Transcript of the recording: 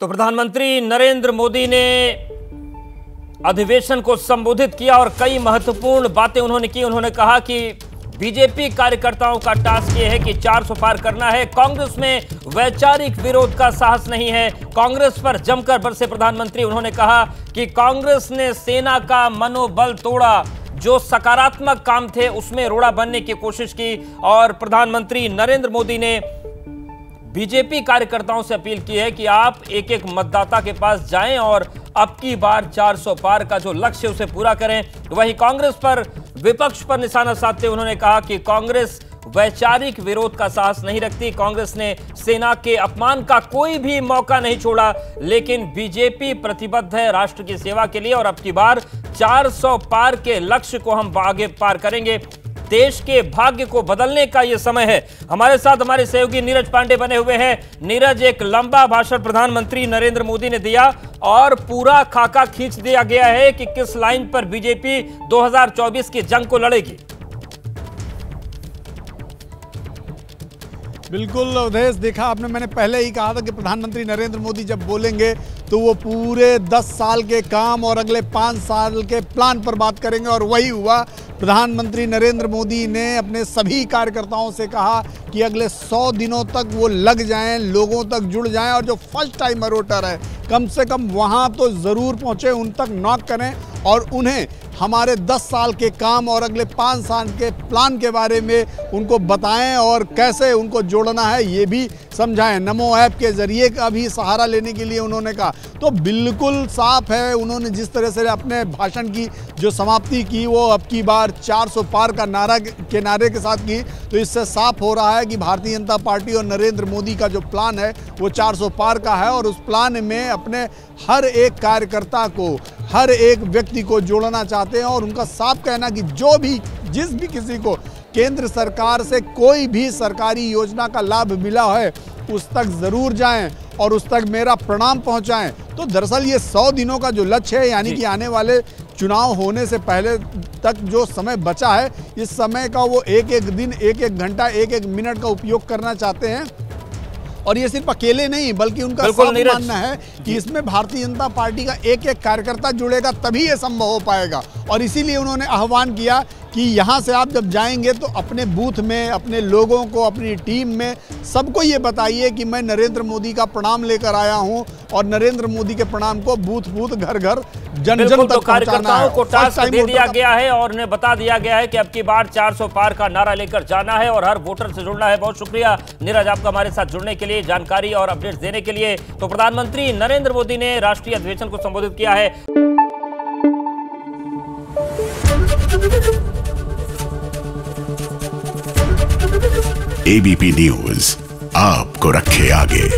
तो प्रधानमंत्री नरेंद्र मोदी ने अधिवेशन को संबोधित किया और कई महत्वपूर्ण बातें उन्होंने की। उन्होंने कहा कि बीजेपी कार्यकर्ताओं का टास्क ये है कि 400 पार करना है। कांग्रेस में वैचारिक विरोध का साहस नहीं है। कांग्रेस पर जमकर बरसे प्रधानमंत्री। उन्होंने कहा कि कांग्रेस ने सेना का मनोबल तोड़ा, जो सकारात्मक काम थे उसमें रोड़ा बनने की कोशिश की। और प्रधानमंत्री नरेंद्र मोदी ने बीजेपी कार्यकर्ताओं से अपील की है कि आप एक एक मतदाता के पास जाएं और अब की बार 400 पार का जो लक्ष्य उसे पूरा करें। वहीं कांग्रेस पर, विपक्ष पर निशाना साधते उन्होंने कहा कि कांग्रेस वैचारिक विरोध का साहस नहीं रखती। कांग्रेस ने सेना के अपमान का कोई भी मौका नहीं छोड़ा, लेकिन बीजेपी प्रतिबद्ध है राष्ट्र की सेवा के लिए और अब की बार 400 पार के लक्ष्य को हम आगे पार करेंगे। देश के भाग्य को बदलने का यह समय है। हमारे साथ हमारे सहयोगी नीरज पांडे बने हुए हैं। नीरज, एक लंबा भाषण प्रधानमंत्री नरेंद्र मोदी ने दिया और पूरा खाका खींच दिया गया है कि किस लाइन पर बीजेपी 2024 की जंग को लड़ेगी। बिल्कुल अवधेश, देखा आपने, मैंने पहले ही कहा था कि प्रधानमंत्री नरेंद्र मोदी जब बोलेंगे तो वो पूरे 10 साल के काम और अगले 5 साल के प्लान पर बात करेंगे और वही हुआ। प्रधानमंत्री नरेंद्र मोदी ने अपने सभी कार्यकर्ताओं से कहा कि अगले 100 दिनों तक वो लग जाएं, लोगों तक जुड़ जाएं और जो फर्स्ट टाइमर वोटर है कम से कम वहाँ तो ज़रूर पहुँचे, उन तक नॉक करें और उन्हें हमारे 10 साल के काम और अगले 5 साल के प्लान के बारे में उनको बताएं और कैसे उनको जोड़ना है ये भी समझाएं। नमो ऐप के ज़रिए का भी सहारा लेने के लिए उन्होंने कहा। तो बिल्कुल साफ है, उन्होंने जिस तरह से अपने भाषण की जो समाप्ति की वो अब की बार 400 पार का नारे के साथ की, तो इससे साफ हो रहा है कि भारतीय जनता पार्टी और नरेंद्र मोदी का जो प्लान है वो 400 पार का है और उस प्लान में अपने हर एक कार्यकर्ता को, हर एक व्यक्ति को जोड़ना चाहते हैं। और उनका साफ कहना कि जिस भी किसी को केंद्र सरकार से कोई भी सरकारी योजना का लाभ मिला है उस तक ज़रूर जाएं और उस तक मेरा प्रणाम पहुंचाएं। तो दरअसल ये 100 दिनों का जो लक्ष्य है, यानी कि आने वाले चुनाव होने से पहले तक जो समय बचा है, इस समय का वो एक एक दिन, एक एक घंटा, एक एक मिनट का उपयोग करना चाहते हैं। और ये सिर्फ अकेले नहीं बल्कि उनका साफ मानना है कि इसमें भारतीय जनता पार्टी का एक एक कार्यकर्ता जुड़ेगा तभी ये संभव हो पाएगा। और इसीलिए उन्होंने आह्वान किया कि यहाँ से आप जब जाएंगे तो अपने बूथ में, अपने लोगों को, अपनी टीम में सबको ये बताइए कि मैं नरेंद्र मोदी का प्रणाम लेकर आया हूँ और नरेंद्र मोदी के प्रणाम को बूथ बूथ, घर घर, जन जन तक कार्यकर्ताओं को टास्क दे दिया गया है और उन्हें बता दिया गया है कि अब की बार 400 पार का नारा लेकर जाना है और हर वोटर से जुड़ना है। बहुत शुक्रिया नीरज आपका हमारे साथ जुड़ने के लिए, जानकारी और अपडेट्स देने के लिए। तो प्रधानमंत्री नरेंद्र मोदी ने राष्ट्रीय अधिवेशन को संबोधित किया है। एबीपी न्यूज आपको रखे आगे।